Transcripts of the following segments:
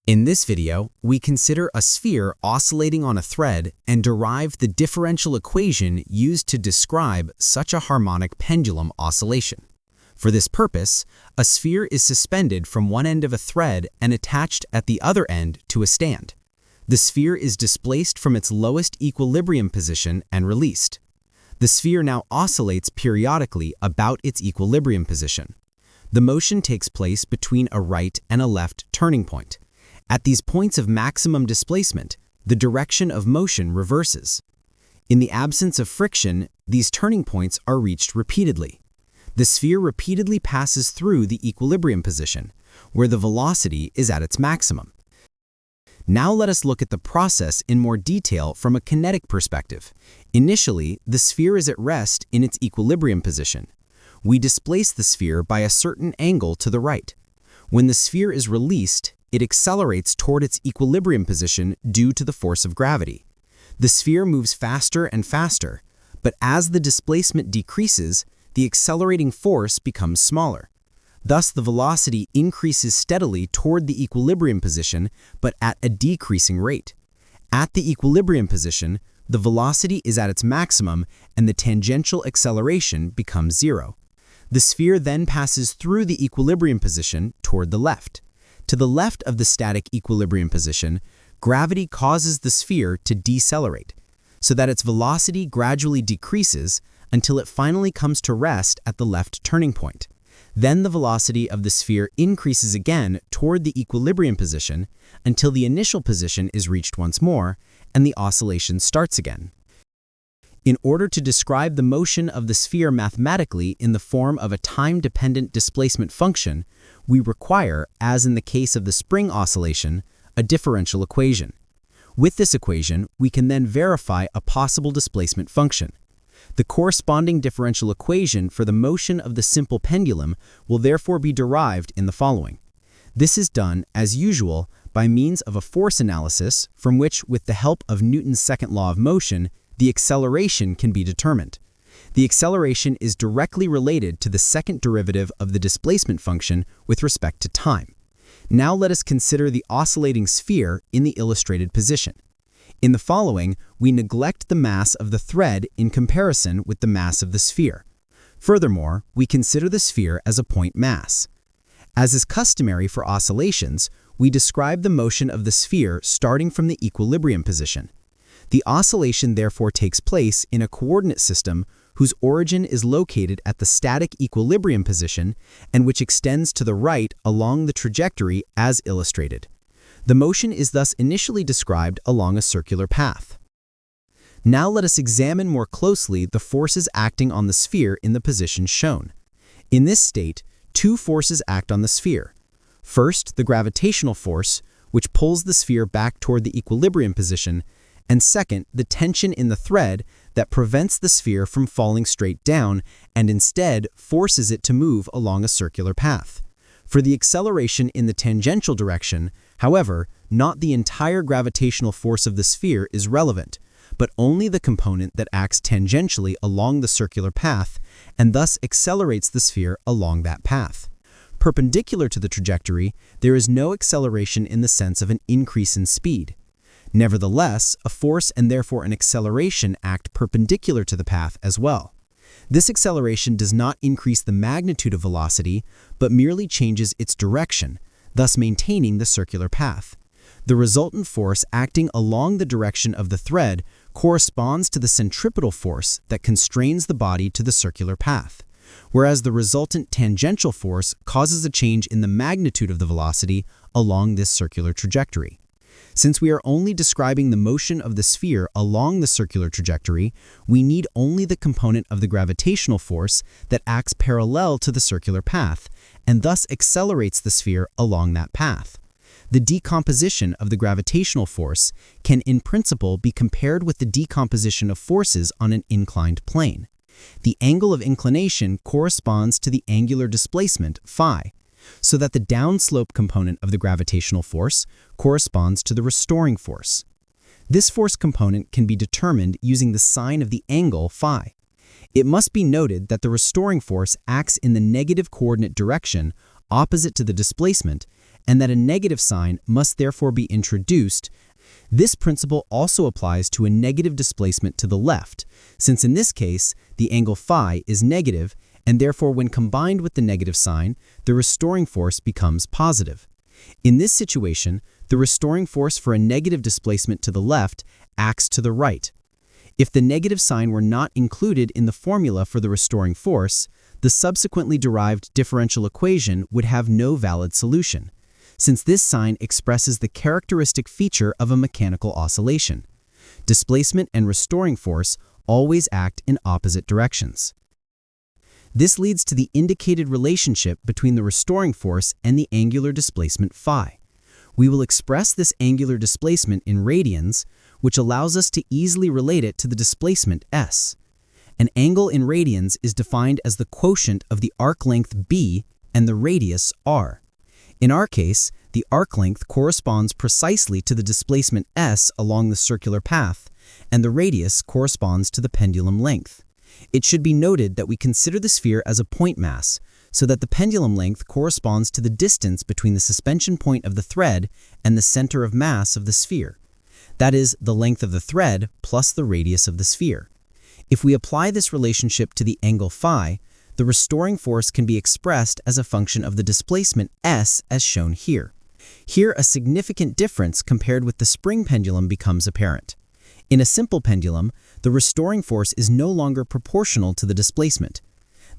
In this video, we consider a sphere oscillating on a thread and derive the differential equation used to describe such a harmonic pendulum oscillation. For this purpose, a sphere is suspended from one end of a thread and attached at the other end to a stand. The sphere is displaced from its lowest equilibrium position and released. The sphere now oscillates periodically about its equilibrium position. The motion takes place between a right and a left turning point. At these points of maximum displacement, the direction of motion reverses. In the absence of friction, these turning points are reached repeatedly. The sphere repeatedly passes through the equilibrium position, where the velocity is at its maximum. Now let us look at the process in more detail from a kinetic perspective. Initially, the sphere is at rest in its equilibrium position. We displace the sphere by a certain angle to the right. When the sphere is released, it accelerates toward its equilibrium position due to the force of gravity. The sphere moves faster and faster, but as the displacement decreases, the accelerating force becomes smaller. Thus, the velocity increases steadily toward the equilibrium position, but at a decreasing rate. At the equilibrium position, the velocity is at its maximum and the tangential acceleration becomes zero. The sphere then passes through the equilibrium position toward the left. To the left of the static equilibrium position, gravity causes the sphere to decelerate, so that its velocity gradually decreases until it finally comes to rest at the left turning point. Then the velocity of the sphere increases again toward the equilibrium position until the initial position is reached once more and the oscillation starts again. In order to describe the motion of the sphere mathematically in the form of a time-dependent displacement function, we require, as in the case of the spring oscillation, a differential equation. With this equation, we can then verify a possible displacement function. The corresponding differential equation for the motion of the simple pendulum will therefore be derived in the following. This is done, as usual, by means of a force analysis from which, with the help of Newton's second law of motion, the acceleration can be determined. The acceleration is directly related to the second derivative of the displacement function with respect to time. Now let us consider the oscillating sphere in the illustrated position. In the following, we neglect the mass of the thread in comparison with the mass of the sphere. Furthermore, we consider the sphere as a point mass. As is customary for oscillations, we describe the motion of the sphere starting from the equilibrium position. The oscillation therefore takes place in a coordinate system whose origin is located at the static equilibrium position and which extends to the right along the trajectory as illustrated. The motion is thus initially described along a circular path. Now let us examine more closely the forces acting on the sphere in the position shown. In this state, two forces act on the sphere. First, the gravitational force, which pulls the sphere back toward the equilibrium position, and second, the tension in the thread that prevents the sphere from falling straight down and instead forces it to move along a circular path. For the acceleration in the tangential direction, however, not the entire gravitational force of the sphere is relevant, but only the component that acts tangentially along the circular path and thus accelerates the sphere along that path. Perpendicular to the trajectory, there is no acceleration in the sense of an increase in speed. Nevertheless, a force and therefore an acceleration act perpendicular to the path as well. This acceleration does not increase the magnitude of velocity, but merely changes its direction, thus maintaining the circular path. The resultant force acting along the direction of the thread corresponds to the centripetal force that constrains the body to the circular path, whereas the resultant tangential force causes a change in the magnitude of the velocity along this circular trajectory. Since we are only describing the motion of the sphere along the circular trajectory, we need only the component of the gravitational force that acts parallel to the circular path and thus accelerates the sphere along that path. The decomposition of the gravitational force can in principle be compared with the decomposition of forces on an inclined plane. The angle of inclination corresponds to the angular displacement phi, so that the downslope component of the gravitational force corresponds to the restoring force. This force component can be determined using the sign of the angle phi. It must be noted that the restoring force acts in the negative coordinate direction opposite to the displacement and that a negative sign must therefore be introduced. This principle also applies to a negative displacement to the left, since in this case, the angle phi is negative, and therefore when combined with the negative sign, the restoring force becomes positive. In this situation, the restoring force for a negative displacement to the left acts to the right. If the negative sign were not included in the formula for the restoring force, the subsequently derived differential equation would have no valid solution, since this sign expresses the characteristic feature of a mechanical oscillation. Displacement and restoring force always act in opposite directions. This leads to the indicated relationship between the restoring force and the angular displacement phi. We will express this angular displacement in radians, which allows us to easily relate it to the displacement s. An angle in radians is defined as the quotient of the arc length b and the radius r. In our case, the arc length corresponds precisely to the displacement s along the circular path, and the radius corresponds to the pendulum length. It should be noted that we consider the sphere as a point mass, so that the pendulum length corresponds to the distance between the suspension point of the thread and the center of mass of the sphere. That is, the length of the thread plus the radius of the sphere. If we apply this relationship to the angle phi, the restoring force can be expressed as a function of the displacement s as shown here. Here, a significant difference compared with the spring pendulum becomes apparent. In a simple pendulum, the restoring force is no longer proportional to the displacement.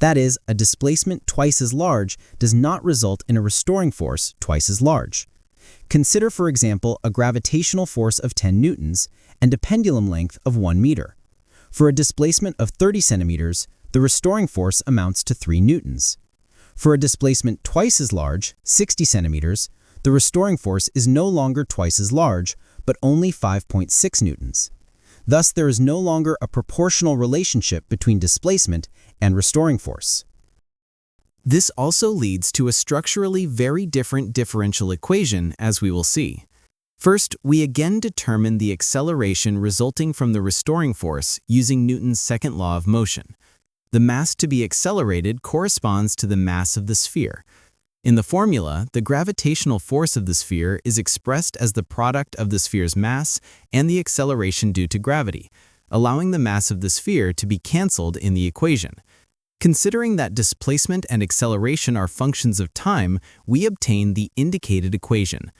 That is, a displacement twice as large does not result in a restoring force twice as large. Consider, for example, a gravitational force of 10 newtons and a pendulum length of 1 meter. For a displacement of 30 centimeters, the restoring force amounts to 3 newtons. For a displacement twice as large, 60 centimeters, the restoring force is no longer twice as large, but only 5.6 newtons. Thus, there is no longer a proportional relationship between displacement and restoring force. This also leads to a structurally very different differential equation, as we will see. First, we again determine the acceleration resulting from the restoring force using Newton's second law of motion. The mass to be accelerated corresponds to the mass of the sphere. In the formula, the gravitational force of the sphere is expressed as the product of the sphere's mass and the acceleration due to gravity, allowing the mass of the sphere to be cancelled in the equation. Considering that displacement and acceleration are functions of time, we obtain the indicated equation.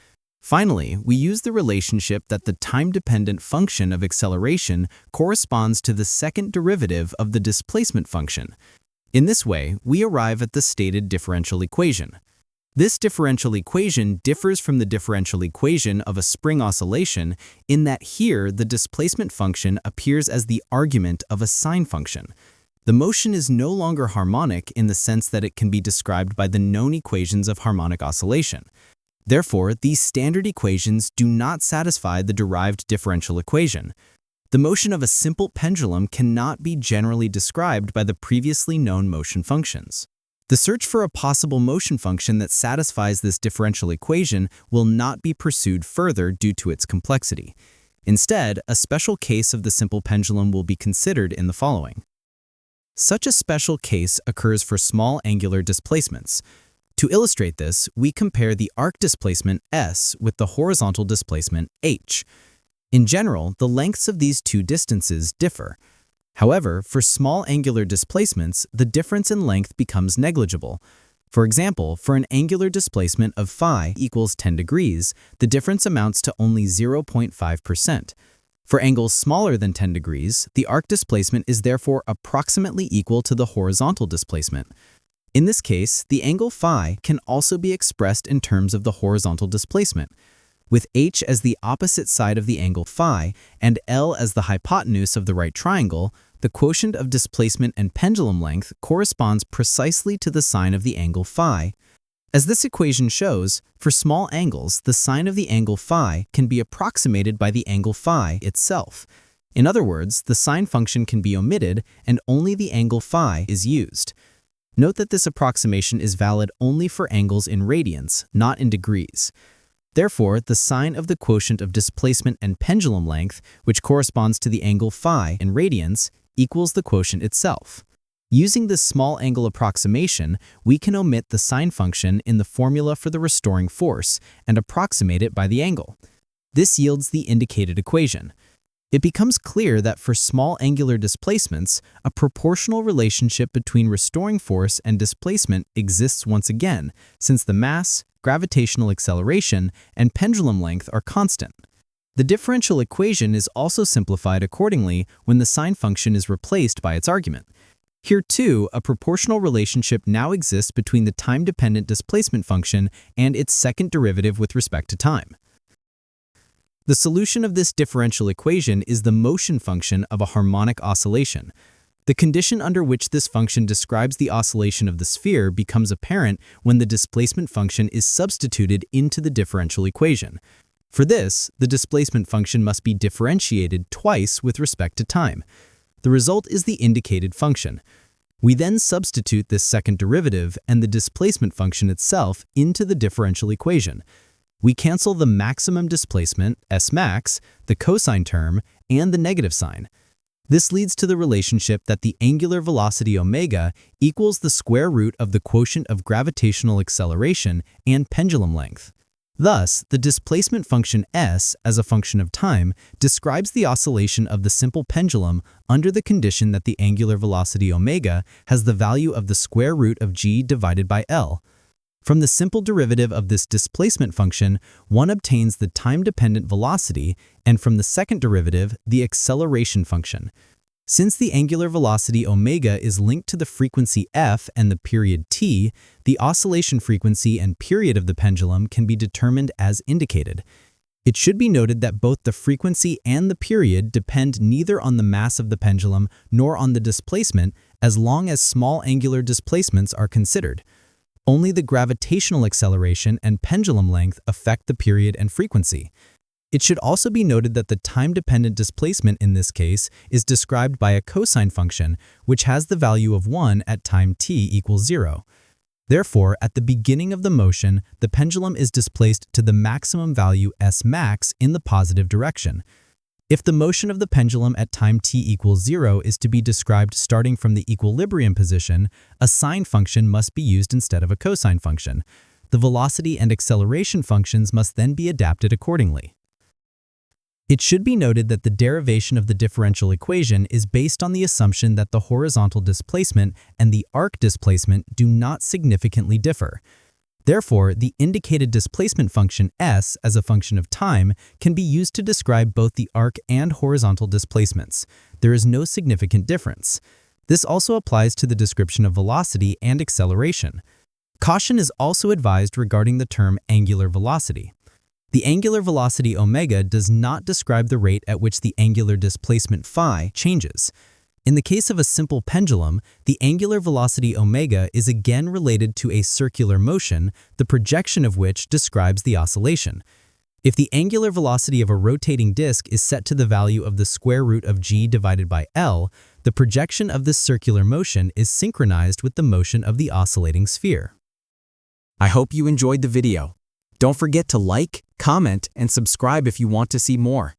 Finally, we use the relationship that the time-dependent function of acceleration corresponds to the second derivative of the displacement function. In this way, we arrive at the stated differential equation. This differential equation differs from the differential equation of a spring oscillation in that here the displacement function appears as the argument of a sine function. The motion is no longer harmonic in the sense that it can be described by the known equations of harmonic oscillation. Therefore, these standard equations do not satisfy the derived differential equation. The motion of a simple pendulum cannot be generally described by the previously known motion functions. The search for a possible motion function that satisfies this differential equation will not be pursued further due to its complexity. Instead, a special case of the simple pendulum will be considered in the following. Such a special case occurs for small angular displacements. To illustrate this, we compare the arc displacement s with the horizontal displacement h. In general, the lengths of these two distances differ. However, for small angular displacements, the difference in length becomes negligible. For example, for an angular displacement of phi equals 10 degrees, the difference amounts to only 0.5%. For angles smaller than 10 degrees, the arc displacement is therefore approximately equal to the horizontal displacement. In this case, the angle phi can also be expressed in terms of the horizontal displacement. With h as the opposite side of the angle phi and L as the hypotenuse of the right triangle, the quotient of displacement and pendulum length corresponds precisely to the sine of the angle phi. As this equation shows, for small angles, the sine of the angle phi can be approximated by the angle phi itself. In other words, the sine function can be omitted and only the angle phi is used. Note that this approximation is valid only for angles in radians, not in degrees. Therefore, the sine of the quotient of displacement and pendulum length, which corresponds to the angle phi in radians, equals the quotient itself. Using this small angle approximation, we can omit the sine function in the formula for the restoring force and approximate it by the angle. This yields the indicated equation. It becomes clear that for small angular displacements, a proportional relationship between restoring force and displacement exists once again, since the mass, gravitational acceleration, and pendulum length are constant. The differential equation is also simplified accordingly when the sine function is replaced by its argument. Here too, a proportional relationship now exists between the time-dependent displacement function and its second derivative with respect to time. The solution of this differential equation is the motion function of a harmonic oscillation. The condition under which this function describes the oscillation of the sphere becomes apparent when the displacement function is substituted into the differential equation. For this, the displacement function must be differentiated twice with respect to time. The result is the indicated function. We then substitute this second derivative and the displacement function itself into the differential equation. We cancel the maximum displacement, S max, the cosine term, and the negative sign. This leads to the relationship that the angular velocity omega equals the square root of the quotient of gravitational acceleration and pendulum length. Thus, the displacement function S, as a function of time, describes the oscillation of the simple pendulum under the condition that the angular velocity omega has the value of the square root of g divided by L. From the simple derivative of this displacement function, one obtains the time-dependent velocity, and from the second derivative, the acceleration function. Since the angular velocity omega is linked to the frequency f and the period t, the oscillation frequency and period of the pendulum can be determined as indicated. It should be noted that both the frequency and the period depend neither on the mass of the pendulum nor on the displacement as long as small angular displacements are considered. Only the gravitational acceleration and pendulum length affect the period and frequency. It should also be noted that the time-dependent displacement in this case is described by a cosine function, which has the value of 1 at time t equals 0. Therefore, at the beginning of the motion, the pendulum is displaced to the maximum value S max in the positive direction. If the motion of the pendulum at time t equals 0 is to be described starting from the equilibrium position, a sine function must be used instead of a cosine function. The velocity and acceleration functions must then be adapted accordingly. It should be noted that the derivation of the differential equation is based on the assumption that the horizontal displacement and the arc displacement do not significantly differ. Therefore, the indicated displacement function S as a function of time can be used to describe both the arc and horizontal displacements. There is no significant difference. This also applies to the description of velocity and acceleration. Caution is also advised regarding the term angular velocity. The angular velocity omega does not describe the rate at which the angular displacement phi changes. In the case of a simple pendulum, the angular velocity omega is again related to a circular motion, the projection of which describes the oscillation. If the angular velocity of a rotating disk is set to the value of the square root of g divided by L, the projection of this circular motion is synchronized with the motion of the oscillating sphere. I hope you enjoyed the video. Don't forget to like, comment, and subscribe if you want to see more.